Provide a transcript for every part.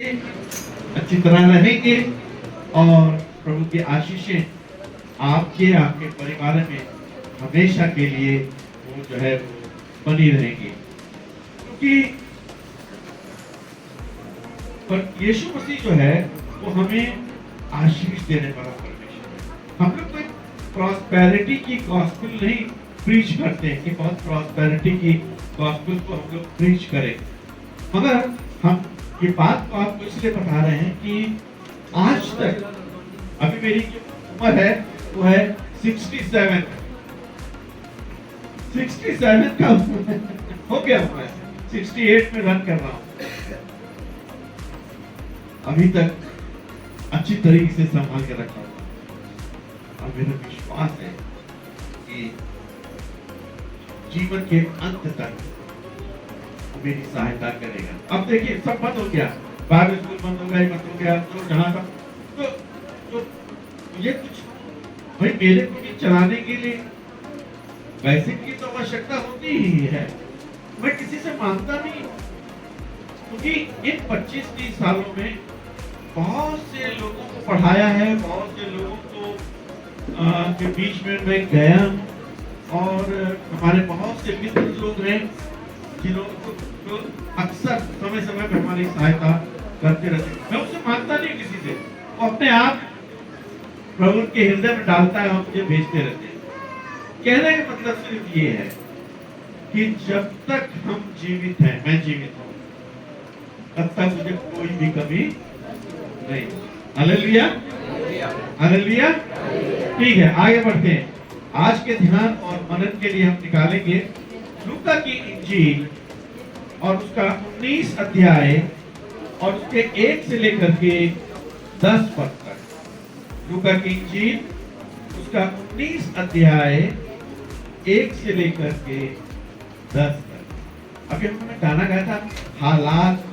अच्छी तरह रहेंगे और प्रभु की आशीषें आपके आपके परिवार में हमेशा के लिए वो जो है वो बनी रहेंगी, क्योंकि पर यीशु मसीह जो है वो हमें आशीष देने वाला परमेश्वर है। हम लोग कोई प्रॉस्पेरिटी की गॉस्पेल नहीं प्रीच करते हैं कि बहुत प्रॉस्पेरिटी की गॉस्पेल को हम लोग प्रीच करें, मगर हम ये बात को आपको इसलिए बता रहे हैं कि आज तक अभी मेरी जो उम्र है वो है 67 का हो गया, मैं 68 में रन कर रहा हूँ। अभी तक अच्छी तरीके से संभाल के रखा हूँ और मेरा विश्वास है कि जीवन के अंत तक मेरी सहायता करेगा। अब देखिए सब बंद हो गया, बाइबल स्कूल बंद हो गया, मत हो गया, तो जहाँ तक तो ये कुछ भाई मेरे को भी चलाने के लिए पैसे की तो आवश्यकता होती ही है। मैं किसी से मांगता नहीं, क्योंकि इन 25-30 सालों में बहुत से लोगों को पढ़ाया है, बहुत से लोगों को के बीच में मैं गया हूँ और हमारे बहुत से मित्र लोग हैं जिन्होंने तो अक्सर समय समय पर हमारी सहायता करते रहते हैं। मैं उसे मांगता नहीं किसी से, वो अपने आप प्रभु के हृदय में डालता है और मुझे भेजते रहते हैं। कहने का मतलब सिर्फ ये है कि जब तक हम जीवित हैं, मैं जीवित हूँ, तब तक मुझे कोई भी कमी नहीं। Hallelujah, hallelujah. ठीक है, आगे बढ़ते हैं। आज के ध्यान और मनन के लिए हम निकालेंगे लूका की इंजील और उसका 19 अध्याय और उसके 1 से लेकर के 10 पद तक। लूका की इंजील उसका 19 अध्याय 1 से लेकर के 10 तक। अभी हमने गाना गाया था, हालात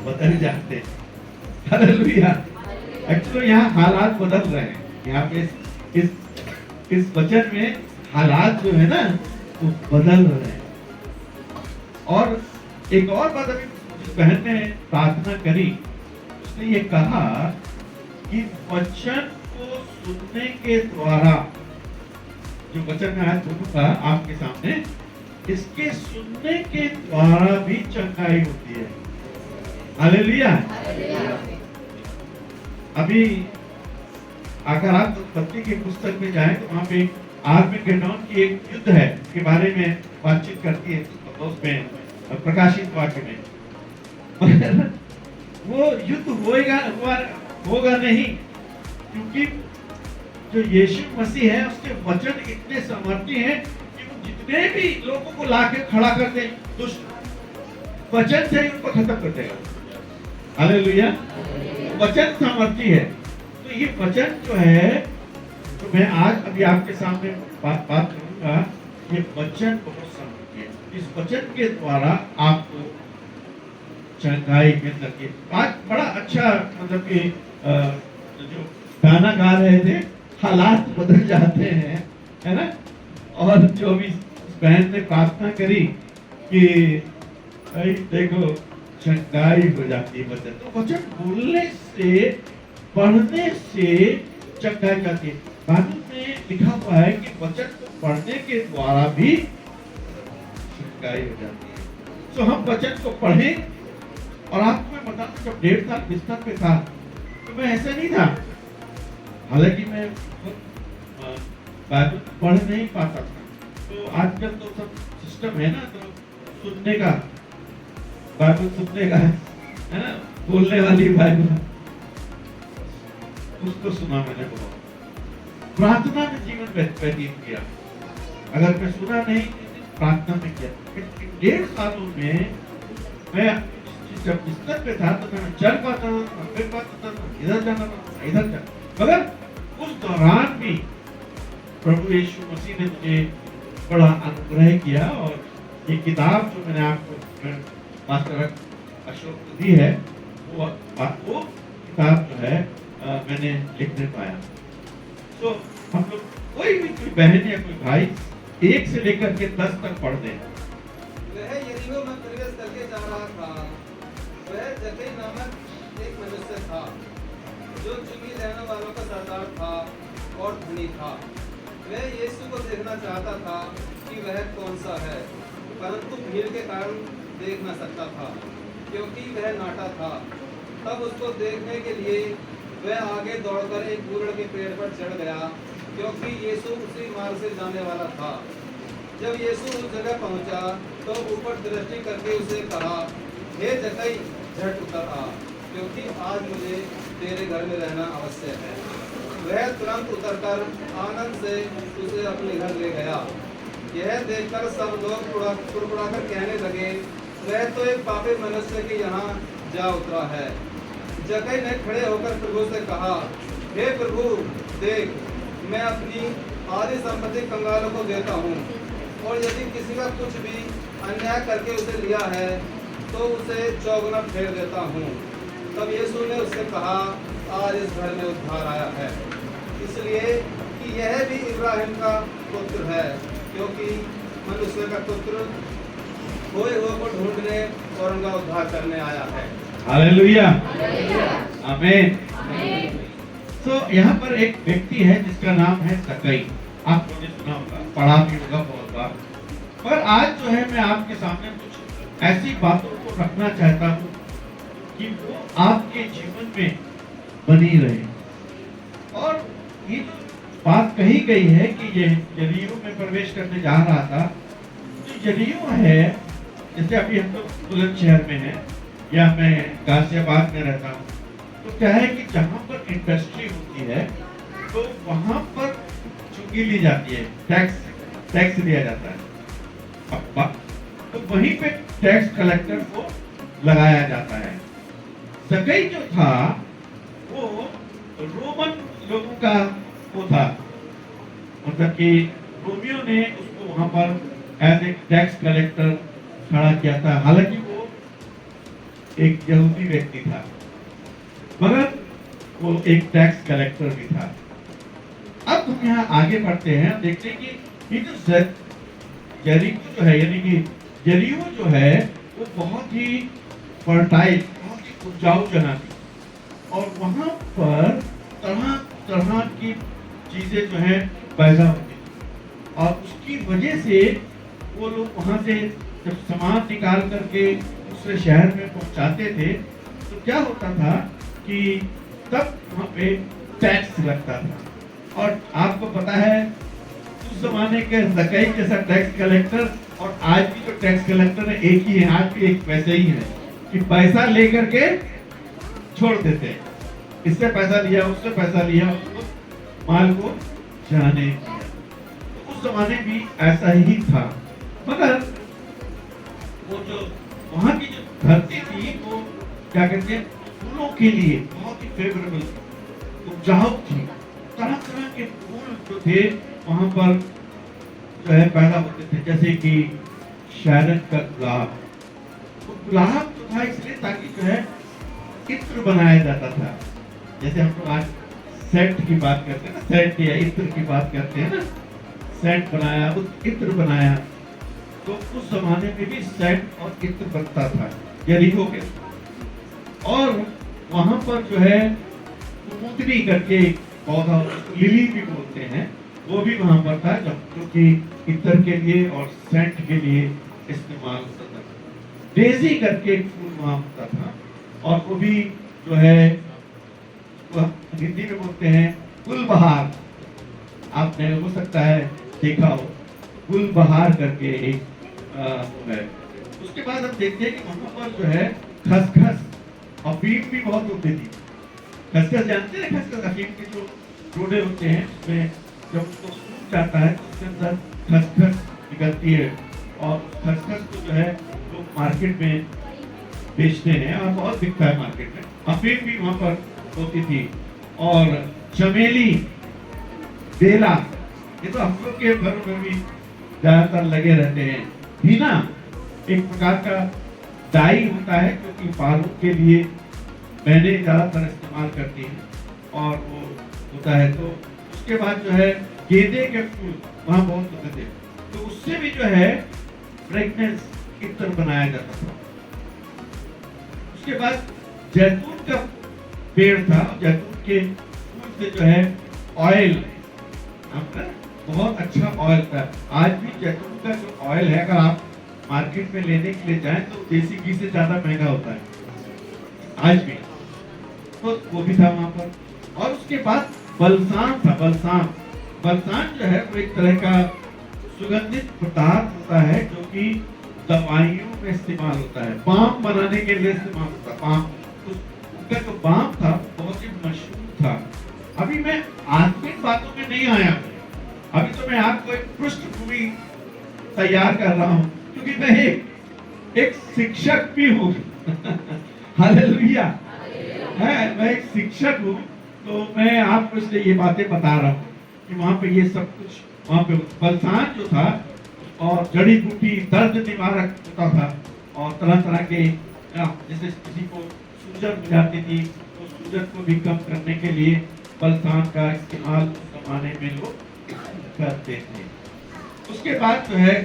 बदल जाते हैं। हालेलुया। एक्चुअली यहाँ हालात बदल रहे हैं। यहाँ पे इस वचन में हालात जो है ना वो बदल रहे हैं। और एक और बात, अभी जिस बहन ने प्रार्थना करी उसने ये कहा कि वचन को सुनने के द्वारा, जो वचन में आया दोनों का आपके सामने, इसके सुनने के द्वारा भी चंगाई होती है। हालेलुया। अभी अगर आप उत्पत्ति की पुस्तक में जाएं तो वहां पे आर्मेगेडोन की एक युद्ध है के बारे में बातचीत करती है उसमें प्रकाशित वाक्य में। मगर वो युद्ध होगा नहीं, क्योंकि जो यीशु मसीह है उसके वचन इतने सामर्थ्य हैं कि वो जितने भी लोगों को लाके खड़ा कर दे, दुष्ट वचन से उनको खत्म कर देगा। हालेलुया। वचन सामर्थ्य है। तो ये वचन जो है, तो मैं आज अभी आपके सामने बात करूंगा। ये वचन बहुत सामर्थ्य है। इस वचन के द्वारा आपको चंगाई मिल सकती है। आज बड़ा अच्छा, मतलब कि जो गाना गा रहे थे, हालात बदल जाते हैं, है ना। और जो भी बहन ने प्रार्थना करी कि देखो चंगाई हो जाती है वचन, तो वचन बोलने से, पढ़ने से चंगाई जाती है। बाइबल में लिखा हुआ है कि वचन को पढ़ने के द्वारा भी चंगाई हो जाती है। तो हम वचन को पढ़ें। और आपको मैं बताऊं, जब 1.5 साल बिस्तर पे था तो मैं ऐसा नहीं था। हालांकि मैं बाइबल पढ़ नहीं पाता था। तो आजकल तो सब सिस्टम है ना, तो सुनने का, बाइबल सुनने का है ना, बोलने वाली बाइबल, उसको सुना मैंने बहुत। प्रार्थना में जीवन व्यतीत किया। अगर मैं सुना नहीं, प्रार्थना में किया। 1.5 सालों में मैं जब बिस्तर पे था तो मैं चल पाता था, फिर पाता था, इधर जाना था, इधर जाना। मगर उस दौरान भी प्रभु यीशु मसीह ने मुझे बड़ा अनुग्रह किया। और ये किताब जो मैंने आपको मास्टर अशोक को दी है, वो किताब जो है मैंने लिखने पाया। तो हम लोग कोई भी, कोई बहन या कोई भाई 1 से लेकर के 10 तक पढ़ दें। वह यरीहो में प्रवेश करके जा रहा था। वह जक्कई नामक एक मनुष्य था जो चुंगी लेने वालों का सरदार था और धनी था। वह यीशु को देखना चाहता था कि वह कौन सा है, परंतु भीड़ के कारण देख न सकता था, क्योंकि वह नाटा था। तब उसको देखने के लिए वह आगे दौड़कर एक बूढ़ के पेड़ पर चढ़ गया, क्योंकि यीशु उसी मार्ग से जाने वाला था। जब यीशु उस जगह पहुंचा तो ऊपर दृष्टि करके उसे कहा, हे जक्कई, झट उतर आ, क्योंकि आज मुझे तेरे घर में रहना आवश्यक है। वह तुरंत उतरकर आनंद से उसे अपने घर ले गया। यह देखकर सब लोग कुड़कुड़ाकर कहने लगे, वह तो एक पापी मनुष्य के यहाँ जा उतरा है। जक्कई ने खड़े होकर प्रभु से कहा, हे प्रभु, देख, मैं अपनी आधी संपत्ति कंगालों को देता हूँ, और यदि किसी का कुछ भी अन्याय करके उसे लिया है तो उसे चौगुना फेर देता हूँ। तब यीशु ने उससे कहा, आज इस घर में उद्धार आया है, इसलिए कि यह भी इब्राहिम का पुत्र है, क्योंकि मनुष्य का पुत्र खोए हुए को ढूंढने और उनका उद्धार करने आया है। हालेलुया, आमीन। तो यहाँ पर एक व्यक्ति है जिसका नाम है जक्कई। आपको ने सुना होगा, पढ़ा भी होगा बहुत बार। पर आज जो है मैं आपके सामने कुछ ऐसी बातों को रखना चाहता हूँ कि वो आपके जीवन में बनी रहे। और ये जो बात कही गई है कि ये यरीहो में प्रवेश करने जा रहा था, जो यरीहो है, जैसे अभी हम लोग बुलंदशहर में हैं या मैं गाजियाबाद में रहता हूँ, तो क्या है कि जहाँ पर इंडस्ट्री होती है तो वहाँ पर चुंगी ली जाती है, टैक्स लिया जाता है। तो वहीं पे टैक्स कलेक्टर को लगाया जाता है। जक्कई जो था वो रोमन लोगों का वो था, मतलब कि रोमियो ने उसको वहां पर एज ए टैक्स कलेक्टर खड़ा किया था। हालांकि वो एक यहूदी व्यक्ति था, मगर वो एक टैक्स कलेक्टर भी था। अब हम यहाँ आगे बढ़ते हैं, देखते हैं कि ये जो यरीहो जो है, यानी कि यरीहो जो है वो बहुत ही फर्टाइल, बहुत ही उपजाऊ जगह थी, और वहां पर तरह तरह की चीजें जो है पैदा होती थी, और उसकी वजह से वो लोग वहां से जब सामान निकाल करके दूसरे शहर में पहुंचाते थे तो क्या होता था कि तब वहां पे टैक्स लगता था। और आपको पता है उस जमाने के जक्कई जैसा टैक्स कलेक्टर और आज भी जो टैक्स कलेक्टर है एक ही है, आज भी एक वैसे ही है कि पैसा लेकर के छोड़ देते हैं, इससे पैसा लिया, उससे पैसा लिया, उसको माल को जाने दिया। तो उस जमाने भी ऐसा ही था, मगर वो जो वहां की जो धरती थी वो क्या कहते हैं, फूलों के लिए बहुत ही फेवरेबल थी, उपजाऊ थी। तरह तरह के फूल जो थे वहां पर जो है पैदा होते थे, जैसे कि शैरन का गुलाब। तो गुलाब जो था इसलिए ताकि जो है इत्र बनाया जाता था। जैसे हम लोग आज सेंट की बात करते हैं ना, सेंट या इत्र की बात करते हैं ना, सेंट बनाया, इत्र बनाया, तो उस जमाने में भी सेंट और इत्र बनता था यरीहो के। और वहां पर जो है कुमुदनी करके एक पौधा, लिली भी बोलते हैं, वो भी वहां पर था, जो कि इत्र के लिए और सेंट के लिए इस्तेमाल होता था। डेजी करके एक फूल वहां होता था, और वो भी जो है हिंदी में बोलते हैं गुलबहार। आपने हो सकता है देखा हो, गुलबहार करके एक वो है। उसके बाद हम देखते हैं कि वहां पर जो है खसखस अफीम भी बहुत होती थी। खसखस जानते हैं, खसखस अफीम के जो डोडे होते हैं उसमें जब उसको सूख जाता है तो उसके अंदर खसखस निकलती है, और खसखस को जो है लोग मार्केट में बेचते हैं और बहुत बिकता है मार्केट में। अफीम भी वहां पर होती थी, और चमेली, बेला, ये तो हम लोग के घरों में भी ज्यादातर लगे रहते हैं। हीना एक प्रकार का डाई होता है, क्योंकि बालों के लिए मैंने ज्यादातर इस्तेमाल करती है, और वो होता है। तो उसके बाद जो है गेंदे के फूल वहां बहुत होते थे, तो उससे भी जो है फ्रेगनेंस इत्र बनाया जाता था। उसके बाद जैतून का पेड़ था, जैतून के फूल से जो है ऑयल, बहुत अच्छा ऑयल था। आज भी जैतून का जो ऑयल है, अगर आप मार्केट में लेने के लिए जाएं तो देसी घी से ज्यादा महंगा होता है आज भी। तो वो भी था वहां पर। और उसके बाद बलसान था। बलसान जो है वो एक तरह का सुगंधित पदार्थ होता है जो कि दवाइयों में इस्तेमाल होता है, बाम बनाने के लिए इस्तेमाल होता है। बाम, उसका जो बाम था बहुत ही मशहूर था। अभी मैं आत्मिक बातों में नहीं आया, अभी तो मैं आपको एक पृष्ठभूमि तैयार कर रहा हूं, क्योंकि मैं एक शिक्षक भी हूं। हालेलुया, मैं एक शिक्षक हूं, तो मैं आपको इसलिए ये बातें बता रहा हूं कि वहां पे ये सब कुछ, वहां पे बलसान जो था और जड़ी बूटी, दर्द निवारक होता था, और तरह तरह के, जैसे किसी को सूजन हो जाती थी तो सूजन को भी कम करने के लिए बलसान का इस्तेमाल उस जमाने में लोग करते थे। उसके बाद जो है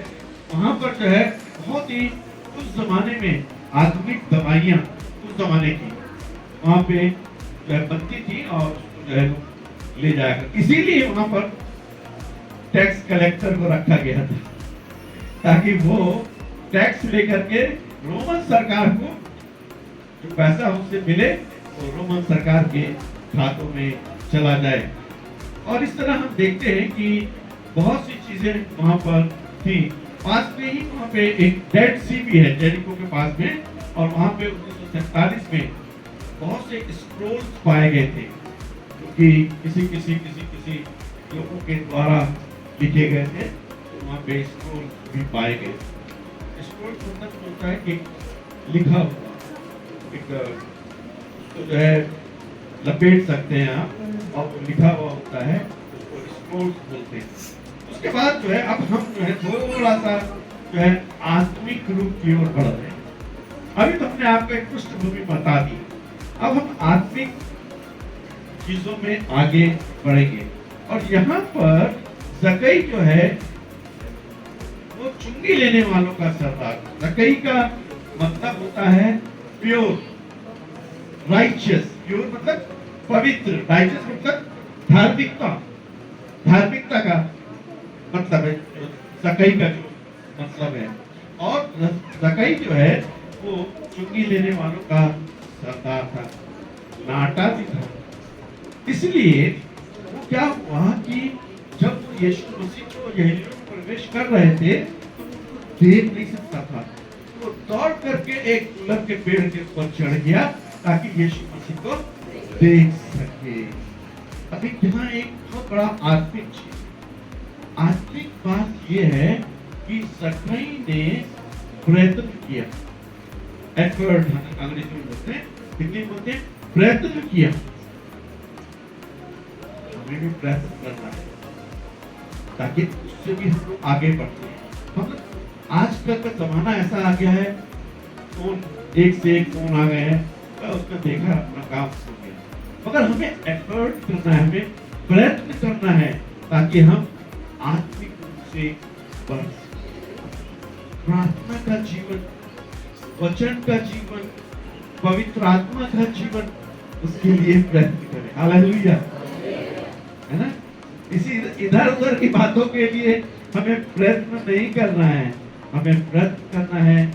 वहां पर जो है बहुत ही उस जमाने में आधुनिक दवाइयां उस जमाने की वहां पे जो है बनती थी, और उसको जो है ले जाया कर, इसीलिए वहां पर टैक्स कलेक्टर को रखा गया था, ताकि वो टैक्स लेकर के रोमन सरकार को जो पैसा उससे मिले तो रोमन सरकार के खातों में चला जाए। और इस तरह हम देखते हैं कि बहुत सी चीजें वहां पर थी। पास में ही वहां पे एक डेड सी भी है जेरिको के पास में, और वहां पे 1947 में बहुत से स्क्रोल्स पाए गए थे जो कि किसी लोगों के द्वारा लिखे गए थे। तो वहां पे स्क्रोल भी पाए गए। स्क्रोल मतलब होता है कि लिखा हुआ एक, उसको जो है लपेट सकते हैं आप, और वो लिखा हुआ होता है, उसको स्क्रोल बोलते हैं। उसके बाद जो है अब हम जो है थोड़ा सा जो है आत्मिक रूप की ओर बढ़ रहे हैं। अभी तो हमने आपको एक पृष्ठभूमि बता दी, अब हम आत्मिक चीजों में आगे बढ़ेंगे। और यहाँ पर जक्कई जो है वो चुंगी लेने वालों का सरदार। जक्कई का मतलब होता है प्योर, राइचियस। प्योर मतलब पवित्र, राइचियस मतलब धार्मिकता का मतलब है जक्कई का जो मतलब है। और जक्कई जो है वो चुंगी लेने वालों का सरदार था, नाटा भी था। इसलिए वो क्या हुआ कि जब वो यीशु मसीह को यरूशलेम में प्रवेश कर रहे थे तो उनको देख नहीं सकता था, तो दौड़ करके एक गुलर के पेड़ के ऊपर चढ़ गया ताकि यीशु मसीह को देख सके। अभी यहाँ एक बहुत बड़ा आत्मिक बात यह है कि जक्कई ने प्रयत्न किया, एफर्ट अंग्रेजी में बोलते हैं, हिंदी में बोलते हैं प्रयत्न किया। हमें भी प्रयत्न करना है ताकि उससे भी हम लोग आगे बढ़ते हैं। मतलब आजकल का जमाना ऐसा आ गया है, फोन एक से एक फोन आ गए हैं, तो उसको देखा अपना काम हो गया। मगर हमें एफर्ट करना है, हमें प्रयत्न करना है ताकि हम आत्मिक रूप से बढ़ सकें। प्रार्थना का जीवन, वचन का जीवन, पवित्र आत्मा का जीवन, उसके लिए प्रयत्न करें। हालेलुया, है ना? इसी इधर उधर की बातों के लिए हमें प्रयत्न नहीं करना है, हमें प्रयत्न करना है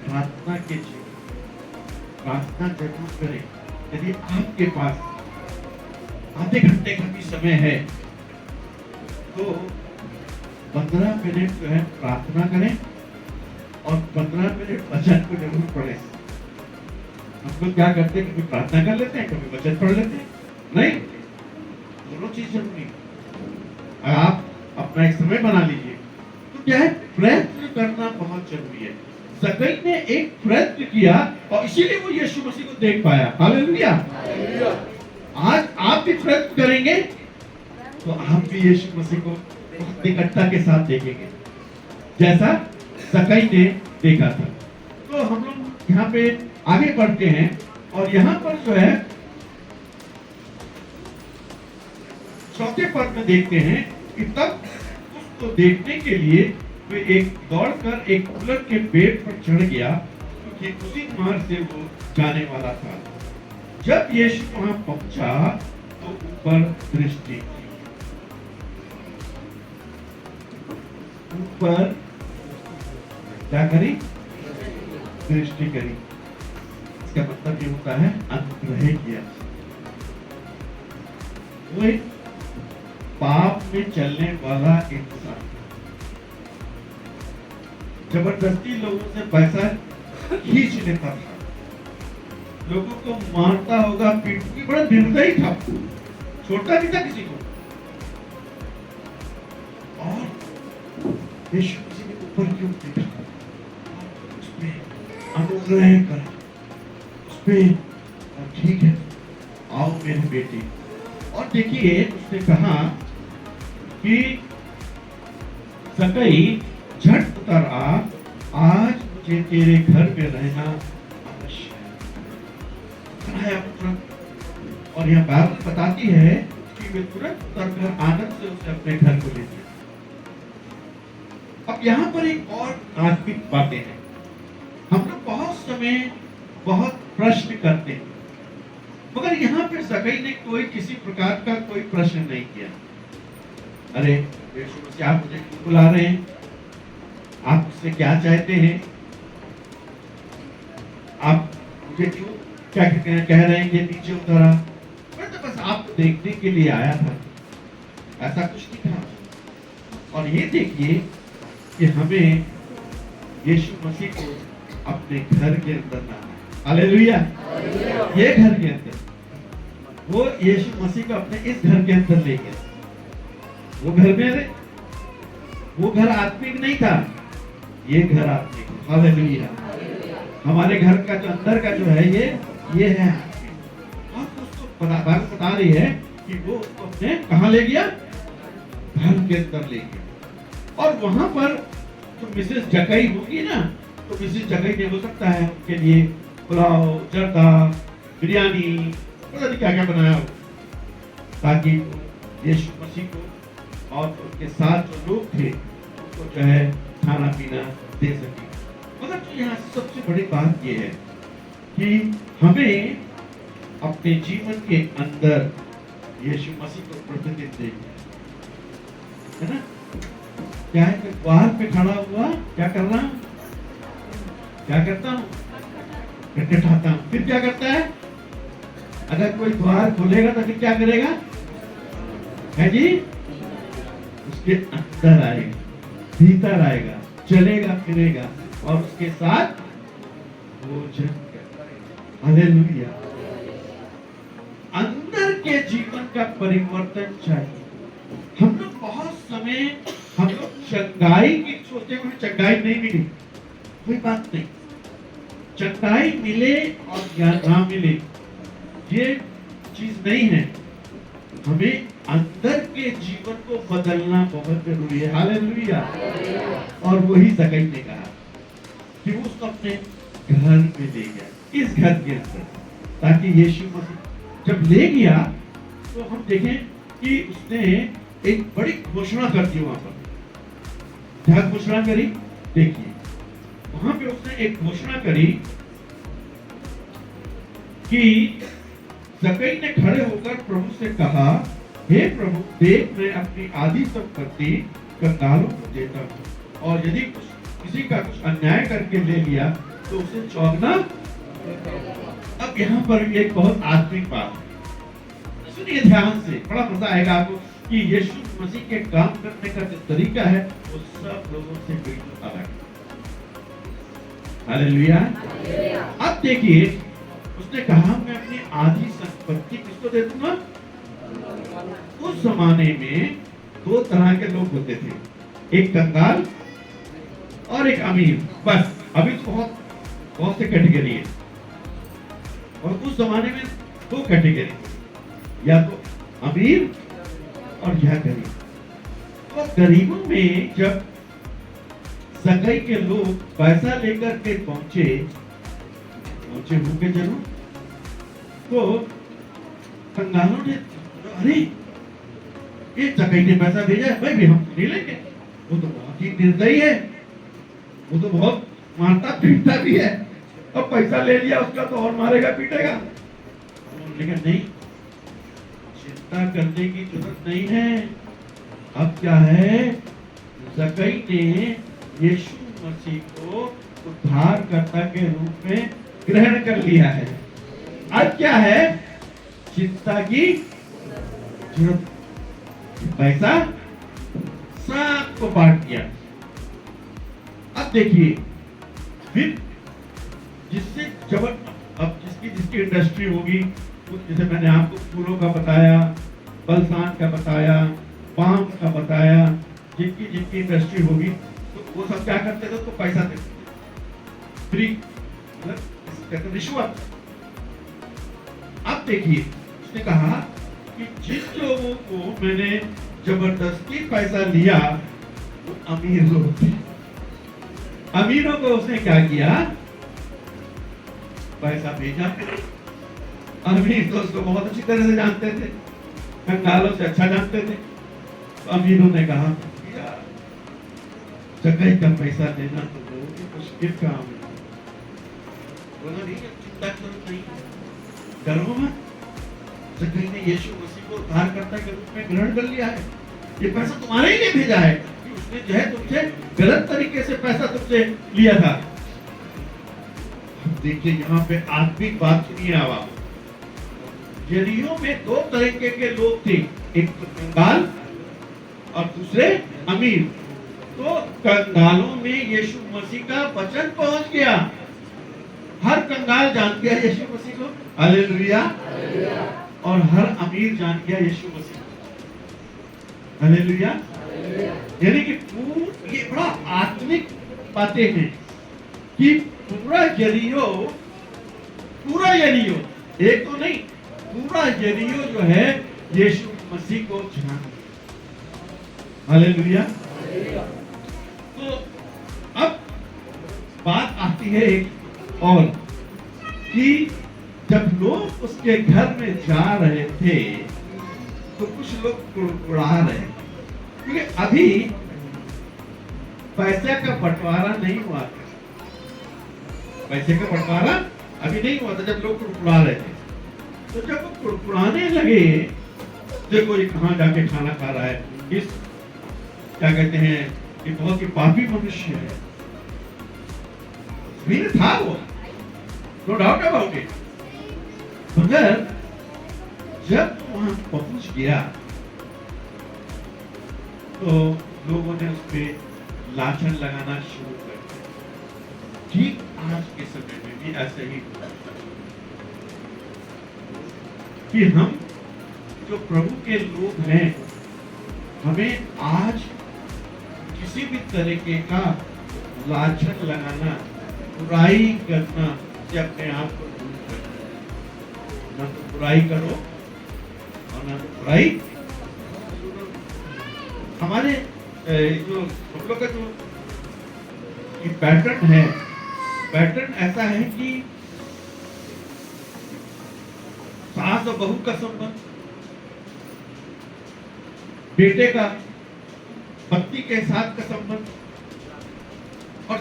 प्रार्थना के जीवन। प्रार्थना जरूर करें। यदि आपके पास आधे घंटे का भी समय है तो 15 मिनट जो है प्रार्थना करें और 15 मिनट वचन को जरूर पढ़ें। हम लोग क्या करते हैं, कभी प्रार्थना कर लेते हैं, कभी वचन पढ़ लेते हैं। नहीं, दोनों चीज जरूरी है। आप अपना एक समय बना लीजिए। तो क्या है, प्रयत्न करना बहुत जरूरी है। जक्कई ने एक प्रयत्न किया और इसीलिए वो यीशु मसीह को देख पाया। हालेलुया। आज आप भी प्रयत्न करेंगे तो आप भी यीशु मसीह को बहुत निकटता के साथ देखेंगे, जैसा जक्कई ने देखा था। तो हम लोग यहाँ पे आगे बढ़ते हैं और यहाँ पर जो है चौथे पद में देखते हैं कि तब उसको देखने के लिए वे एक दौड़कर एक गुलर के पेड़ पर चढ़ गया, क्योंकि उसी मार्ग से वो जाने वाला था। जब यीशु वहां पहुंचा तो ऊपर दृष्टि की, ऊपर क्या करी? दृष्टि करी। इसका मतलब ये होता है अनुग्रह किया। वो एक पाप में चलने वाला इंसान जबरदस्ती लोगों से पैसा खींच लेता था, लोगों को मारता होगा, पीटती, बड़ा निर्दयी था, छोड़ता नहीं था किसी को। और यीशु किसी के ऊपर क्यों देखा, उसमें अनुग्रह करा, उसमें ठीक है आओ मेरे बेटे। और देखिए उसने कहा कि सकई झट उतर आ, आज मुझे तेरे घर में रहना अवश्य है। और यह बात बताती है कि वे तुरंत उतरकर आनंद से उसे अपने घर को ले गए। अब यहाँ पर एक और आत्मिक बातें हैं। हम लोग बहुत समय बहुत प्रश्न करते हैं, मगर यहाँ पे सकई ने कोई किसी प्रकार का कोई प्रश्न नहीं किया। अरे यीशु मसीह, आप मुझे क्यों बुला रहे हैं? आप मुझसे क्या चाहते हैं? आप मुझे क्यों क्या कह रहे हैं कि नीचे उतरा? मैं तो बस आपको देखने के लिए आया था, ऐसा कुछ नहीं था। और ये देखिए कि हमें यीशु मसीह को अपने घर के अंदर लाना है। हालेलुया। ये घर के अंदर वो यीशु मसीह को अपने इस घर के अंदर ले गया। वो घर में, वो घर आत्मिक नहीं था, ये घर आत्मिक। हालेलुया। हमारे घर का जो अंदर का जो है ये है। और उसको बता रही है कि वो उसको अपने कहाँ ले गया? घर के अंदर ले गया। और वहां पर तो मिसेस जकई होगी ना, तो मिसेस जकई ने हो सकता है उनके लिए पुलाव, जर्दा, बिरयानी, पता नहीं क्या क्या बनाया हो, ताकि यीशु मसीह को और उनके साथ जो लोग थे उनको जो है खाना पीना दे सके। मगर तो यहाँ सबसे बड़ी बात यह है कि हमें अपने जीवन के अंदर यीशु मसीह को प्रतिदिन देखना है ना। क्या है, द्वार पे खड़ा हुआ क्या कर रहा हूं? क्या करता हूं? खटखटाता हूं। फिर क्या करता है? अगर कोई द्वार खोलेगा तो फिर क्या करेगा? है जी, उसके अंदर आएगा, भीतर आएगा, चलेगा फिरेगा और उसके साथ भोजन करेगा। हालेलुया। अंदर के जीवन का परिवर्तन चाहिए। हम लोग बहुत समय हम लोग चंगाई की सोचते हुए चंगाई नहीं मिली, कोई बात नहीं, चंगाई मिले और ज्ञान ना मिले ये चीज नहीं है। हमें अंदर के जीवन को बदलना बहुत जरूरी है। हालेलुया। और वही सकई ने कहा कि वो उसको अपने घर में ले गया, इस घर के अंदर, ताकि यीशु मसीह जब ले गया तो हम देखें कि उसने एक बड़ी घोषणा कर दी। वहां पर क्या घोषणा करी? देखिए वहां पे उसने एक घोषणा करी कि सकई ने खड़े होकर प्रभु से कहा, हे प्रभु, देख मैं अपनी आधी संपत्ति कंगालों को देता हूँ, और यदि किसी का कुछ अन्याय करके ले लिया तो उसे चौगना। अब यहाँ पर एक बहुत आत्मिक बात है, सुनिए ध्यान से, बड़ा मजा आएगा आपको कि यीशु मसीह के काम करने का जो तरीका है वो सब लोगों से बिल्कुल अलग है। हालेलुया। अब देखिए उसने कहा, मैं अपनी आधी संपत्ति किसको दे दूंगा? उस जमाने में दो तरह के लोग होते थे, एक कंगाल और एक अमीर। बस अभी तो बहुत से कैटेगरी है, और उस जमाने में दो कैटेगरी, या तो अमीर और यह गरीब। तो गरीबों में जब सकई के लोग पैसा लेकर के पहुंचे होंगे जरूर, तो कंगालों ने, अरे ये सकई ने पैसा भेजा है, भाई भी हम नहीं लेंगे, वो तो बहुत ही निर्दयी है, वो तो बहुत मारता पीटता भी है, और पैसा ले लिया उसका तो और मारेगा पीटेगा। उन्होंने कहा नहीं, चिंता करने की जरूरत नहीं है। अब क्या है, जक्कई ने यीशु मसीह को उद्धारकर्ता के रूप में ग्रहण कर लिया है। अब क्या है, चिंता की जरूरत, पैसा सबको बांट दिया। अब देखिए, फिर जिससे अब जिसकी इंडस्ट्री होगी, जैसे मैंने आपको फूलों का बताया, बलसान का बताया, पाम का बताया, जिनकी इंडस्ट्री होगी तो वो सब क्या करते थे, तो पैसा देते थे, फ्री, मतलब रिश्वत। अब देखिए, उसने कहा कि जिन लोगों को मैंने जबरदस्ती पैसा लिया वो अमीर लोग थे। अमीरों को उसने क्या किया, पैसा भेजा। अमीर तो उसको बहुत अच्छी तरह से जानते थे, कंगालों से अच्छा जानते थे। तो अमीरों ने कहा यार, जगह का पैसा देना तो लोगों की मुश्किल काम है। बोला नहीं, चिंता करो, नहीं डरो मत, जगह ने यीशु मसीह को उद्धारकर्ता के रूप में ग्रहण कर लिया है। ये पैसा तुम्हारे ही लिए भेजा है कि उसने जो है तुमसे गलत तरीके से पैसा तुमसे लिया था। देखिए यहाँ पे आत्मिक बात सुनिए आप। यरीहो में दो तरीके के लोग थे, एक तो कंगाल और दूसरे अमीर। तो कंगालों में यीशु मसीह का वचन पहुंच गया। हर कंगाल जान गया यीशु मसीह को, हालेलुया। और हर अमीर जान गया यीशु मसीह, हालेलुया। यानी कि ये बड़ा आत्मिक बातें हैं कि पूरा यरीहो, एक तो नहीं, पूरा यरीहो जो है यीशु मसीह को जाना, हालेलुया। तो अब बात आती है एक और कि जब लोग उसके घर में जा रहे थे तो कुछ लोग कुड़कुड़ा रहे, क्योंकि अभी पैसे का बंटवारा नहीं हुआ था। पैसे का बंटवारा अभी नहीं हुआ था जब लोग कुड़कुड़ा रहे थे। तो जब वो कुड़कुड़ाने लगे, देखो ये कहाँ जाके खाना खा रहा है, इस क्या कहते हैं, ये बहुत ही पापी मनुष्य है। वीर था वो, नो डाउट अबाउट इट। मगर जब वहां पहुंच गया तो लोगों ने उस पर लाछन लगाना शुरू कर दिया। ठीक आज के समय में भी ऐसे ही हुआ कि हम जो प्रभु के लोग हैं, हमें आज किसी भी तरीके का लाछन लगाना, बुराई करना से अपने आप को दूर करना। ना तो बुराई करो और ना तो बुराई। हमारे जो हम लोग का जो पैटर्न है, पैटर्न ऐसा है कि सास और बहू का संबंध, बेटे का पत्नी के साथ का संबंध। और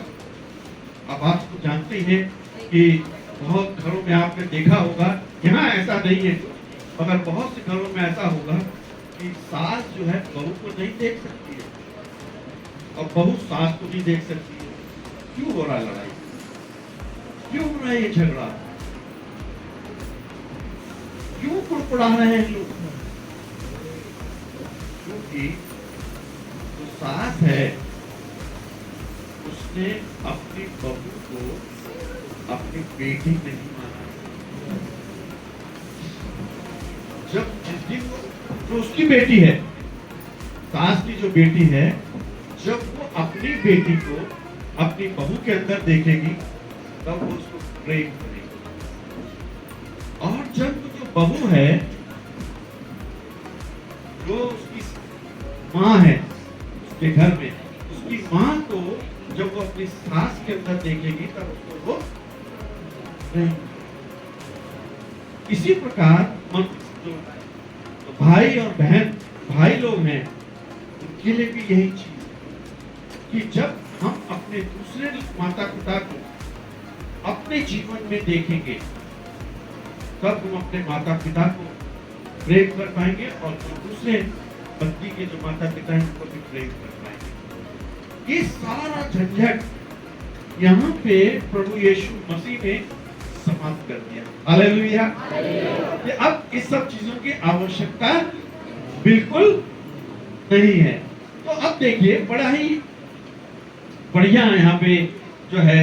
अब आप तो जानते हैं कि बहुत घरों में आपने देखा होगा, यहाँ ऐसा नहीं है, मगर बहुत से घरों में ऐसा होगा कि सास जो है बहू को नहीं देख सकती है और बहू सास को नहीं देख सकती है। क्यों हो रहा है लड़ाई, क्यों हो रहा है ये झगड़ा, क्यों कुड़कुड़ा रहे हैं लोग? क्योंकि जो सास है उसने अपनी बहू को अपनी बेटी नहीं माना। जब जिस दिन जो उसकी बेटी है, सास की जो बेटी है, जब वो अपनी बेटी को अपनी बहू के अंदर देखेगी तब वो उसको प्रेम करेगी। और जब जो बहू है, जो उसकी माँ है उसके घर में, उसकी माँ को जब वो अपनी सास के अंदर देखेगी तब उसको वो प्रेम। इसी प्रकार जो भाई और बहन, भाई लोग हैं, उनके लिए भी यही चीज है कि जब हम अपने दूसरे माता पिता को अपने जीवन में देखेंगे तब हम अपने माता पिता को प्रेम कर पाएंगे और जो दूसरे बच्ची के जो माता पिता हैं उनको भी प्रेम कर पाएंगे। ये सारा झंझट यहाँ पे प्रभु यीशु मसीह ने समाप्त कर दिया। हालेलुया। अब इस सब चीजों की आवश्यकता बिल्कुल नहीं है। तो अब देखिए बड़ा ही बढ़िया यहाँ पे जो है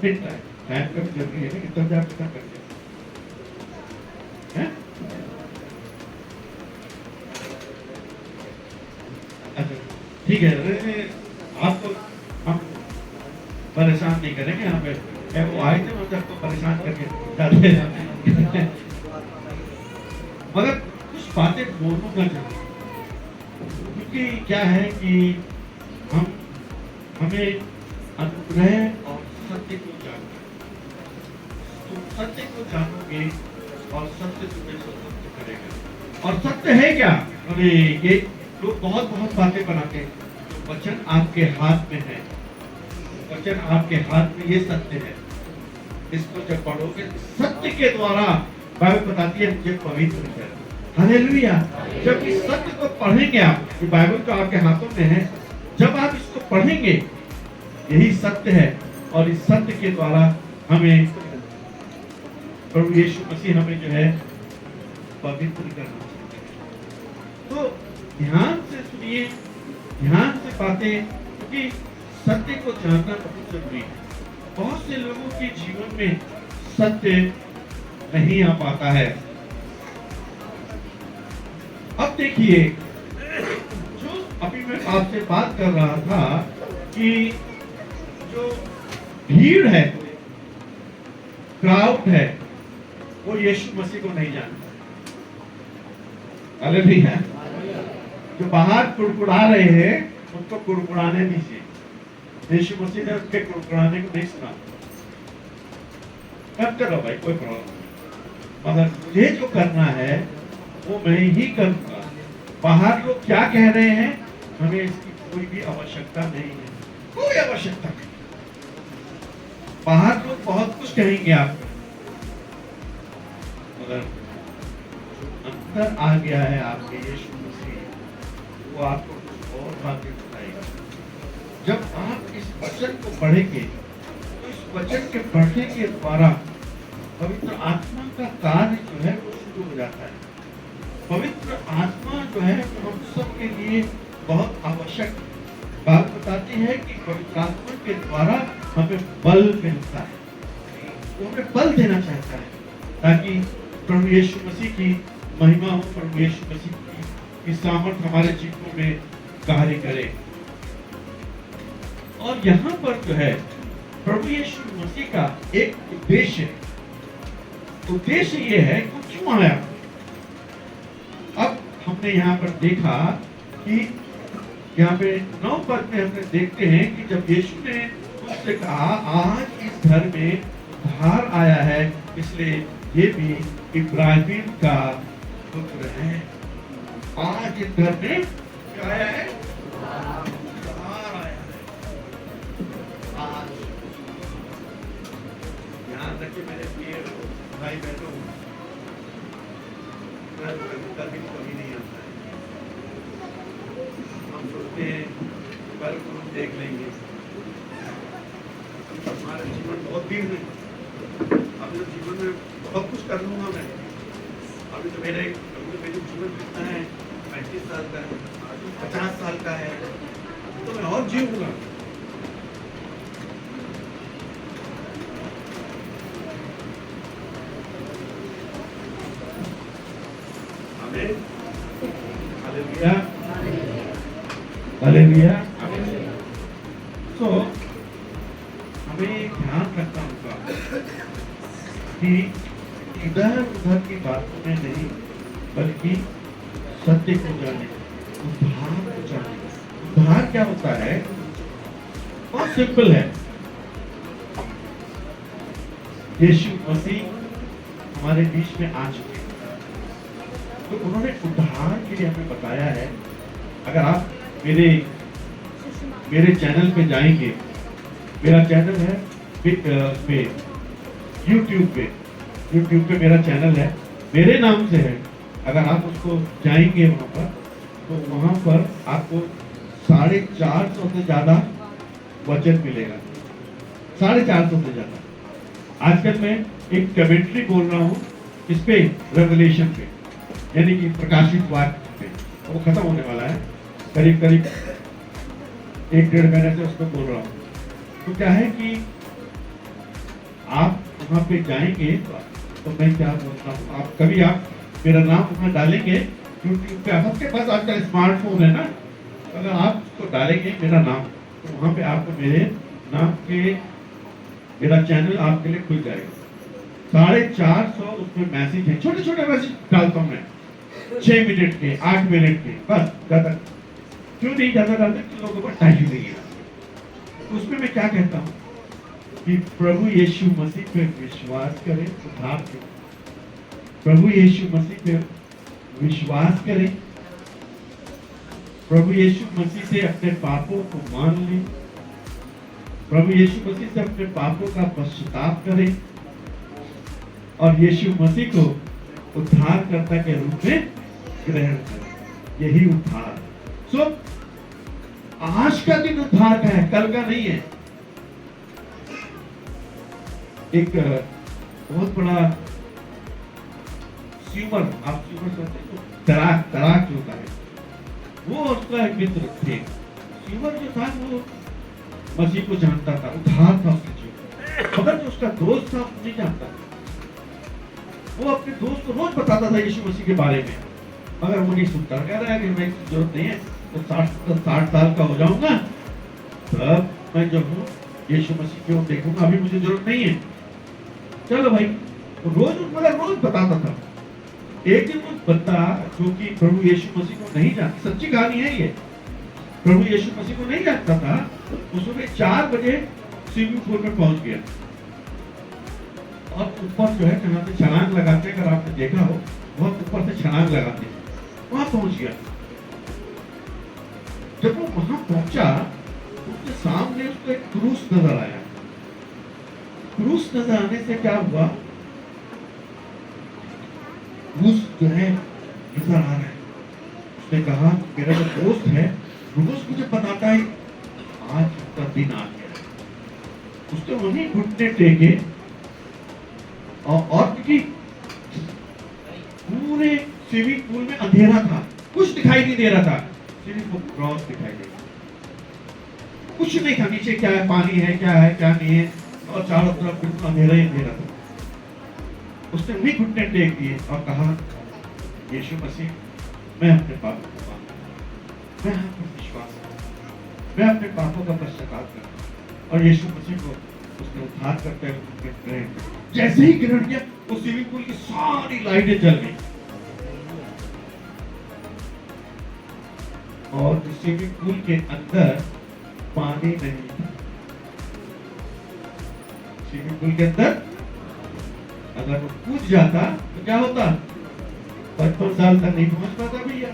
टाइम कम जरूरी है ना, कितना बजे आप पता करते हैं? अच्छा ठीक है, आपको हम परेशान नहीं करेंगे। यहाँ पे वो आए थे मतलब आपको परेशान करके जाते हैं मगर कुछ बातें बोलूंगा जरूर, क्योंकि क्या है कि हमें अनुग्रह और सत्य को जानना है। तुम सत्य को जानोगे और सत्य तुम्हें स्वतंत्र करेगा। और सत्य है क्या? अरे ये लोग बहुत बातें बनाते हैं। तो वचन आपके हाथ में है, वचन आपके हाथ में, ये सत्य है। इसको जब पढ़ोगे सत्य के द्वारा, बाइबल बताती है मुझे पवित्र कर। हालेलुया। जब इस सत्य को पढ़ेंगे आप, ये बाइबल तो आपके हाथों में है, जब आप इसको पढ़ेंगे यही सत्य है और इस सत्य के द्वारा हमें प्रभु यीशु मसीह हमें जो है पवित्र करना चाहते हैं। तो ध्यान से सुनिए, ध्यान से बातें, क्योंकि सत्य को जानना बहुत जरूरी है। बहुत से लोगों के जीवन में सत्य नहीं आ पाता है। अब देखिए, जो अभी मैं आपसे बात कर रहा था कि जो भीड़ है, क्राउड है, वो यीशु मसीह को नहीं जानता। हालेलुया। जो बाहर कुड़कुड़ा रहे हैं उनको कुड़कुड़ाने दीजिए। यीशु मसीह ने उनके कुड़कुड़ाने को नहीं सुना। मत करो भाई, कोई प्रॉब्लम नहीं, मगर मुझे जो करना है वो मैं ही करूंगा। बाहर लोग क्या कह रहे हैं हमें इसकी कोई भी आवश्यकता नहीं है, कोई आवश्यकता नहीं। बाहर लोग बहुत कुछ कहेंगे आपको, मगर अंतर आ गया है आपके यीशु मसीह, वो आपको कुछ और बातें बताएगा। जब आप इस वचन को पढ़ेंगे तो इस वचन के पढ़ने के द्वारा पवित्र आत्मा का कार्य जो है वो शुरू हो जाता है। पवित्र आत्मा जो है वो हम सब के लिए बहुत आवश्यक बात बताती है कि पवित्र आत्मा के द्वारा हमें बल मिलता है। वो हमें बल देना चाहता है ताकि प्रभु यीशु मसीह की महिमा हो, प्रभु यीशु मसीह की सामर्थ हमारे जीवों में कार्य करे। और यहाँ पर जो है प्रभु यीशु मसीह का एक उद्देश्य ये है कि क्यों आया। अब हमने यहाँ पर देखा कि यहाँ पे 9 पद में हमने देखते हैं कि जब यीशु ने उससे कहा आज इस घर में उद्धार आया है, इसलिए ये भी इब्राहिम का पुत्र है। आज इस घर में क्या आया है? उद्धार आया है। आज ध्यान रखिए मेरे प्रिय भाई बहनों, कभी नहीं आता है। हम सोचते हैं कल को हम देख लेंगे, हमारा जीवन बहुत दिन है, अपने जीवन में बहुत कुछ कर लूंगा मैं। अभी तो मेरे जीवन कितना है, 35 साल का है, 50 साल का है, तो मैं और जीऊंगा। Hallelujah, hallelujah. तो हमें ध्यान रखना होगा कि इधर उधर की बातों में नहीं, बल्कि सत्य को जाने, उद्धार को जाने। उद्धार क्या होता है? बहुत सिंपल है। यीशु मसीह हमारे बीच में आ चुके हैं, तो उन्होंने उद्धार के लिए हमें बताया है। अगर आप मेरे मेरे चैनल पे जाएंगे, मेरा चैनल है पे यूट्यूब पे मेरा चैनल है, मेरे नाम से है। अगर आप उसको जाएंगे वहाँ पर, तो वहाँ पर आपको 450 से ज़्यादा वचन मिलेगा, 450 से ज़्यादा। आजकल मैं एक कमेंट्री बोल रहा हूँ इस पे, रेवलेशन पे, यानी कि प्रकाशित वाक्य पे, वो खत्म होने वाला है, करीब करीब 1-1.5 महीने से उसको बोल रहा हूँ। तो क्या है कि आप वहाँ पे जाएंगे तो मैं क्या बोलता हूँ, आप कभी आप मेरा नाम वहाँ डालेंगे यूट्यूब पे, आपके पास आजकल स्मार्टफोन है ना, अगर आप उसको डालेंगे मेरा नाम, तो वहाँ पे आपको मेरे नाम के मेरा चैनल आपके लिए खुल जाएगा। 450 उसमें मैसेज है, छोटे छोटे मैसेज डालता हूँ मैं, 6 मिनट के, 8 मिनट के, बस ज्यादा क्यों नहीं, ज्यादा डालते कि लोगों को टाइम नहीं है। तो उसमें मैं क्या कहता हूँ कि प्रभु यीशु मसीह पे विश्वास करें, उद्धार के, प्रभु यीशु मसीह पे विश्वास करें, प्रभु यीशु मसीह से अपने पापों को मान लें, प्रभु यीशु मसीह से अपने पापों का पश्चाताप करें और यीशु मसीह को उद्धारकर्ता के रूप में ग्रहण करें। यही उद्धार। सो आज का दिन उद्धार का है, कल का नहीं है। एक बहुत बड़ा स्यूमर, आप स्यूमर सुनते हैं, तराक जो होता है, वो उसका एक मित्र थे। स्यूमर जो था वो मसीह को जानता था, उद्धार था उसके जीवन, मगर जो उसका दोस्त था वो नहीं जानता था। वो अपने दोस्त को रोज बताता था यीशु मसीह के बारे में, मगर वो नहीं सुनता, कह रहा है कि मैं जरूरत नहीं है, तो 60 साल का हो जाऊंगा तब मैं जो हूँ यीशु मसीह को देखूंगा, अभी मुझे जरूरत नहीं है। चलो भाई, रोज मतलब रोज बताता था। एक दिन वो बंदा जो कि प्रभु यीशु मसीह को नहीं जानता, सच्ची कहानी है ये, प्रभु यीशु मसीह को नहीं जानता था, उसमें 4 बजे स्विमिंग पूल में पहुंच गया और ऊपर जो है जहाँ से छलांग लगाते हैं, अगर आपने देखा हो, बहुत ऊपर से छलांग लगाते हैं, वहां पहुंच गया। जब वो वहां पहुंचा, उसके सामने उसको एक क्रूस नजर आया। क्रूस नजर आने से क्या हुआ, क्रूस जो है नजर आ रहा है। उसने कहा मेरा जो दोस्त है रोज मुझे बताता है आज उसका दिन आ गया। उसने वहीं घुटने टेके और क्योंकि पूरे स्विमिंग पूल में अंधेरा था, कुछ दिखाई नहीं दे रहा था, सिर्फ वो क्रॉस दिखाई दे रहा, कुछ नहीं था, नीचे क्या है, पानी है क्या नहीं है, और चारों तरफ बिल्कुल अंधेरा ही अंधेरा था। उसने वहीं घुटने टेक दिए और कहा यीशु मसीह, मैं अपने पापों को मानता हूं, मैं आप पर विश्वास करता हूं, मैं अपने पापों का पश्चाताप करता हूं। और यीशु मसीह को उसने उद्धार करते हुए जैसे ही ग्रहण किया, वो स्विमिंग पूल की सारी लाइटें जल गई और स्विमिंग पूल के अंदर पानी नहीं था। स्विमिंग पूल के अंदर अगर वो कूद जाता तो क्या होता, 55 साल तक नहीं पहुंच पाता भैया।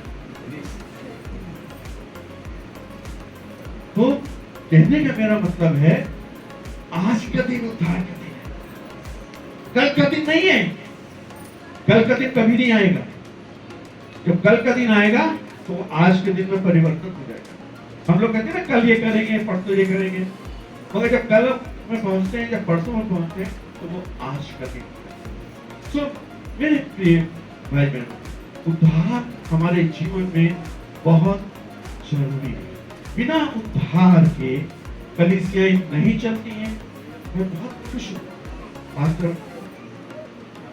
तो कहने का मेरा मतलब है, आज का दिन उद्धार का दिन है, कल का दिन नहीं है। कल का दिन कभी नहीं आएगा। जब कल का दिन आएगा तो आज के दिन में परिवर्तन हो जाएगा। हम लोग कहते हैं ना कल ये करेंगे, परसों ये करेंगे, मगर जब कल में पहुंचते हैं, जब परसों में पहुंचते हैं, तो वो आज का दिन। सो मेरे प्रिय भाई बहन, उद्धार हमारे जीवन में बहुत जरूरी है। बिना उद्धार के कलीसियाएं नहीं चलती हैं। मैं बहुत खुश हूँ पास्टर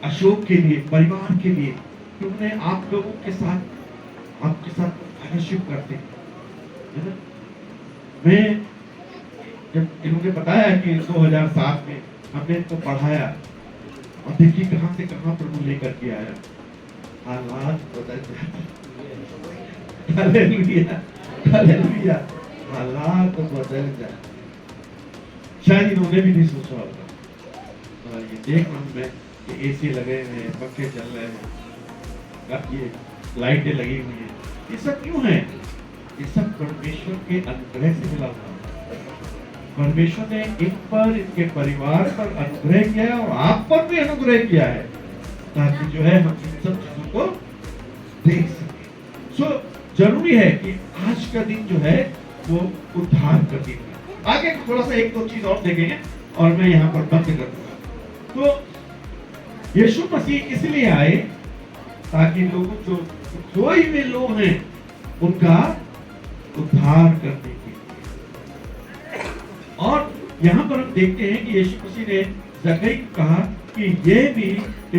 अशोक के लिए, परिवार के लिए, कि उन्हें आप लोगों के साथ, आपके साथ फेलोशिप करते हैं। मैं जब इन्होंने बताया कि 2007 में हमने इनको पढ़ाया और देखिए कहां से कहां प्रभु लेकर के आया, हालात बदल जाते। हालेलुया, हालेलुया, हालात बदल जाते। शायद इन्होंने भी नहीं सोचा होगा। और ये देख रहा हूं मैं कि एसी लगे हुए हैं, पंखे चल रहे हैं, ये लाइटें लगी हुई हैं, ये सब क्यों है? ये सब परमेश्वर के अनुग्रह से मिला हुआ है। परमेश्वर ने इन पर, इनके परिवार पर अनुग्रह किया है और आप पर भी अनुग्रह किया है, ताकि जो है हम इन सब चीजों को देख सकें। सो जरूरी है कि आज का दिन जो है वो उद्धार का दिन है। आगे थोड़ा सा एक दो चीज और देखेंगे और मैं यहाँ पर बंद कर दूंगा। तो यीशु मसीह इसलिए आए ताकि लोगों जो खोए हुए लोग हैं उनका उद्धार करने के लिए। और यहाँ पर हम देखते हैं कि यीशु मसीह ने जक्कई को कहा कि ये भी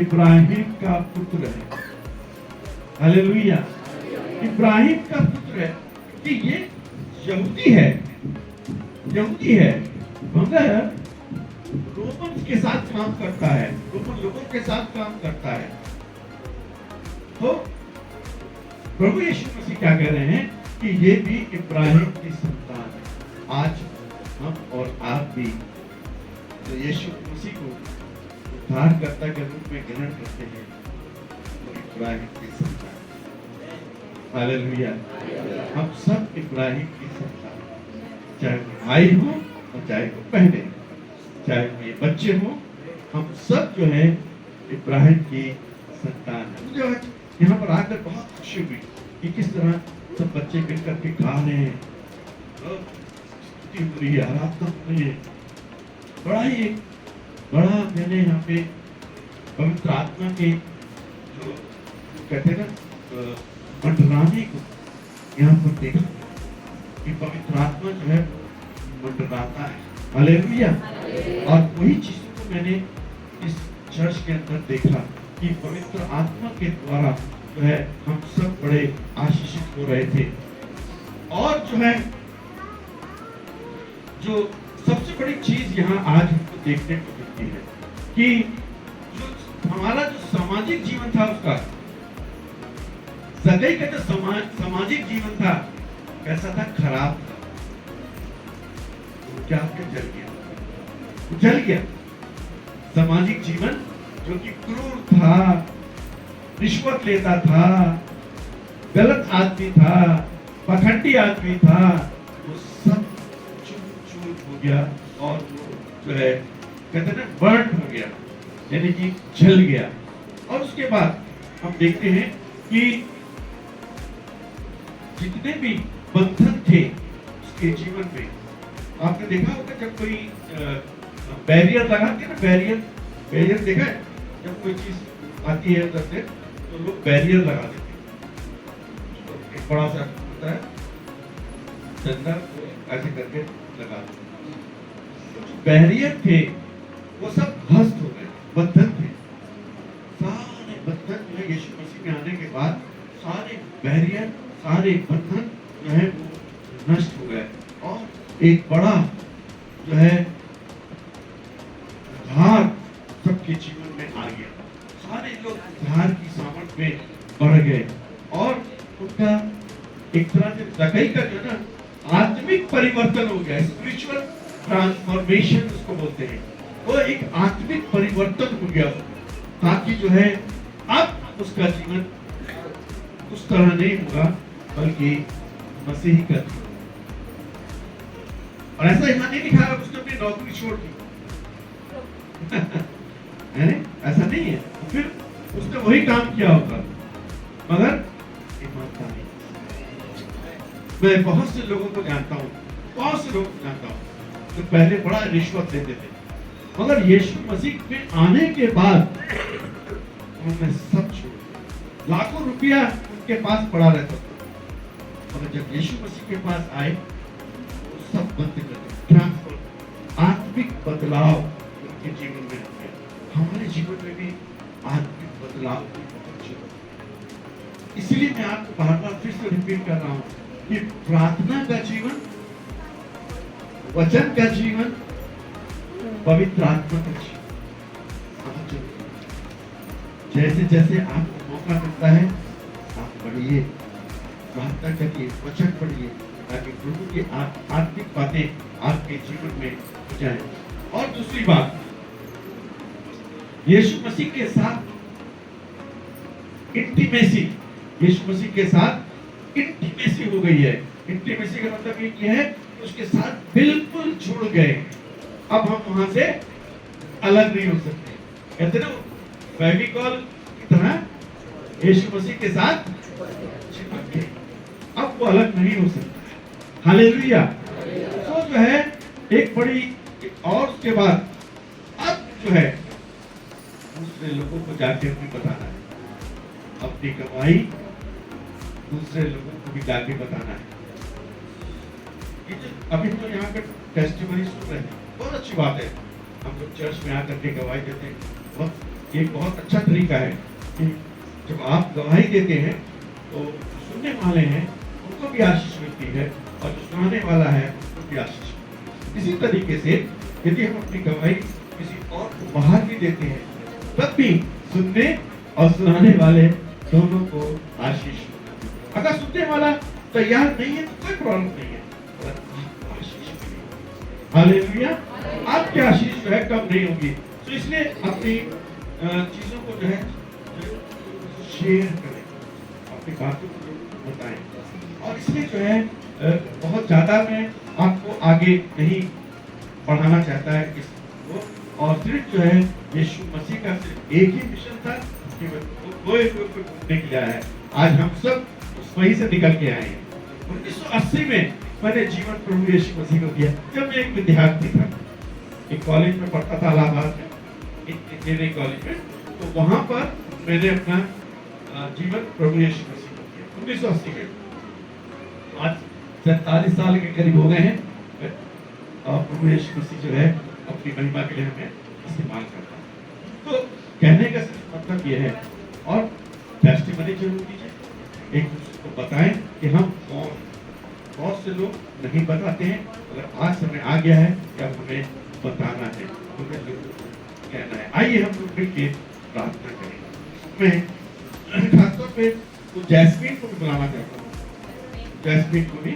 इब्राहिम का पुत्र है। हालेलुया, इब्राहिम का पुत्र है कि ये यहूदी है, यहूदी है, मगर रोमन के साथ काम करता है, रोमन लोगों के साथ काम करता है। तो प्रभु यीशु मसीह क्या कह रहे हैं कि ये भी इब्राहिम की संतान है। आज हम और आप भी जो यीशु मसीह को उद्धारकर्ता के रूप में ग्रहण करते हैं, वो इब्राहिम की संतान। हालेलुया, हम सब इब्राहिम की संतान, चाहे वो भाई हो और चाहे वो बहने, चाहे वो ये बच्चे हो, हम सब जो है इब्राहिम की संतान है। मुझे आज यहाँ पर आकर बहुत खुशी हुई कि किस तरह सब बच्चे मिलकर के गा रहे हैं, स्तुति हो रही है, आराधना हो रही है। बड़ा मैंने यहाँ पे पवित्र आत्मा के जो कहते हैं ना मंडराने को यहाँ पर देखा कि पवित्र आत्मा जो है मंडराता है। हालेलुया। और वही चीजों को मैंने इस चर्च के अंदर देखा कि पवित्र आत्मा के द्वारा जो है हम सब बड़े आशीषित हो रहे थे। और जो है जो सबसे बड़ी चीज यहाँ आज हमको देखने को मिलती है कि जो हमारा जो सामाजिक जीवन था, उसका जक्कई का जो सामाजिक जीवन था कैसा था, खराब था। क्या जल गया सामाजिक जीवन, जो कि क्रूर था, रिश्वत लेता था, गलत आदमी था, पखंडी आदमी था, वो सब चूर हो गया और वो जो है कहते हैं ना बर्न हो गया, यानी कि जल गया। और उसके बाद हम देखते हैं कि जितने भी बंधन थे उसके जीवन में, आपने देखा होगा जब कोई बैरियर लगाते हैं ना, बैरियर देखा है, जब कोई चीज आती है उधर से तो लोग बैरियर लगा देते हैं। तो एक बड़ा सा होता है डंडा, ऐसे करके लगा देते हैं। तो जो बैरियर थे वो सब ध्वस्त हो गए, बंधन थे, सारे बंधन जो है यीशु मसीह में आने के बाद सारे बैरियर, सारे बंधन जो है वो नष्ट हो गए और एक बड़ा जो है उद्धार सबके जीवन में आ गया। सारे लोग उद्धार की सामर्थ में बढ़ गए और उनका एक तरह से जक्कई का जो ना आत्मिक परिवर्तन हो गया, स्पिरिचुअल ट्रांसफॉर्मेशन उसको बोलते हैं। वो एक आत्मिक परिवर्तन हो गया, ताकि जो है अब उसका जीवन उस तरह नहीं होगा, बल्कि मसीही का जीवन। और ऐसा यहाँ नहीं लिखा है उसने अपनी नौकरी छोड़ दी ऐसा नहीं है, फिर उसने वही काम किया होगा, मगर ईमानदारी। मैं बहुत से लोगों को जानता हूँ, बहुत से लोगों को जानता हूँ जो पहले बड़ा रिश्वत देते थे, मगर यीशु मसीह में आने के बाद उन्होंने सब छोड़ दिया। लाखों रुपया उनके पास पड़ा रहता था, मगर जब यीशु मसीह के पास आए तो सब बंद कर दिया। ट्रांसफर, आत्मिक बदलाव उनके जीवन में आ गया। हमारे जीवन में भी आत्मिक बदलाव की बहुत जरूरत है। इसलिए मैं आपको बार बार फिर से रिपीट कर रहा हूँ कि प्रार्थना का जीवन, वचन का जीवन, पवित्र आत्मा का जीवन बहुत जरूरी है। जैसे जैसे आपको मौका मिलता है आप पढ़िए, प्रार्थना करिए, वचन पढ़िए, ताकि प्रभु की आत्मिक बातें आपके जीवन में हो जाए। और दूसरी बात, यीशु मसीह के साथ इंटीमेसी, यीशु मसीह के साथ इंटीमेसी हो गई है। इंटीमेसी का मतलब ये है उसके साथ बिल्कुल जुड़ गए। अब हम वहां से अलग नहीं हो सकते। कहते ना फेविकॉल की तरह यीशु मसीह के साथ चिपक गए। अब वो अलग नहीं हो सकता। हालेलुया। तो जो है एक बड़ी और उसके बाद अब जो है दूसरे लोगों को जाके भी बताना है, अपनी कमाई दूसरे लोगों को भी जाके बताना है। ये जो अभी हम यहाँ पे टेस्टिमनी सुन रहे हैं, बहुत अच्छी बात है। हम लोग चर्च में आकर के गवाही देते हैं, एक बहुत अच्छा तरीका है कि जब आप गवाही देते हैं तो सुनने वाले हैं उनको भी आशीष मिलती है और जो सुनाने वाला है उनको भी आशीष मिलती है। इसी तरीके से यदि हम अपनी गवाही किसी और को बाहर भी देते हैं, तब भी सुनने और सुनाने वाले दोनों को आशीष मिलती है। अगर सुनने वाला तैयार नहीं है तो कोई प्रॉब्लम नहीं है, पर आपको आशीष मिलेगी। हालेलुया। आपकी आशीष जो है कम नहीं होगी। तो इसलिए अपनी चीजों को जो है शेयर करें, अपनी बातों को बताएं। और इसलिए जो है बहुत ज्यादा मैं आपको आगे नहीं बढ़ाना चाहता है इसको। और सिर्फ जो है यीशु मसीह का सिर्फ एक ही मिशन था कि वो घूमने के लिए आया है। आज हम सब वहीं से निकल के आए हैं। 1980 में मैंने जीवन प्रभु यीशु मसीह को दिया जब मैं एक विद्यार्थी था। एक कॉलेज में पढ़ता था, इलाहाबाद में, इंजीनियरिंग कॉलेज में। तो वहां पर मैंने अपना जीवन प्रभु यीशु मसीह को दिया 1980 में। आज 47 साल के करीब हो गए हैं और प्रभु यीशु मसीह जो है अपनी महिमा के लिए हमें इस्तेमाल करता है। तो कहने का सिर्फ मतलब ये है, और टेस्टिमनी जरूर दीजिए, एक दूसरे को बताएं कि हम कौन। बहुत से लोग नहीं बताते हैं, अगर आज समय आ गया है कि अब हमें बताना है, हमें कहना है। आइए हम लोग मिलकर प्रार्थना करें। मैं खासतौर पे तो जैस्मीन को भी बुलाना चाहता हूँ। जैस्मीन को भी